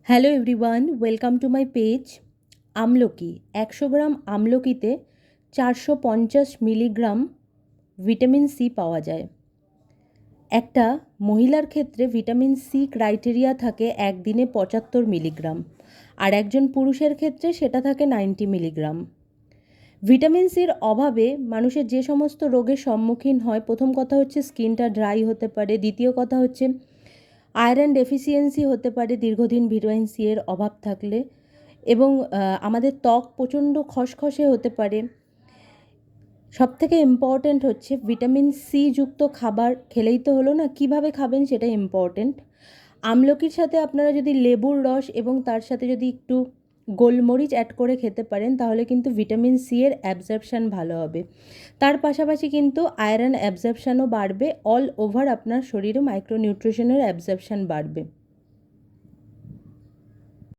Hello everyone, welcome to my page. আমলকি 100 গ্রাম আমলকিতে 450 milligram vitamin C পাওয়া যায়। একটা মহিলার ক্ষেত্রে ভিটামিন সি ক্রাইটেরিয়া থাকে একদিনে 75 মিলিগ্রাম, আর একজন পুরুষের ক্ষেত্রে সেটা থাকে 90 মিলিগ্রাম। ভিটামিন সির অভাবে মানুষের যে সমস্ত রোগের সম্মুখীন হয়, প্রথম কথা হচ্ছে স্কিনটা ড্রাই হতে পারে, দ্বিতীয় কথা হচ্ছে আয়রন ডেফিসিয়েন্সি হতে পারে দীর্ঘদিন ভিটামিন সি এর অভাব থাকলে, এবং আমাদের ত্বক প্রচণ্ড খসখসে হতে পারে। সবথেকে ইম্পর্ট্যান্ট হচ্ছে ভিটামিন সি যুক্ত খাবার খেলেই তো হলো না, কিভাবে খাবেন সেটা ইম্পর্ট্যান্ট। আমলকির সাথে আপনারা যদি লেবুর রস এবং তার সাথে যদি একটু গোলমরিচ অ্যাড করে খেতে পারেন, তাহলে কিন্তু ভিটামিন সি এর অ্যাবজর্পশান ভালো হবে। তার পাশাপাশি কিন্তু আয়রন অ্যাবজর্পশানও বাড়বে, অল ওভার আপনার শরীরে মাইক্রোনিউট্রিশনের অ্যাবজর্পশান বাড়বে।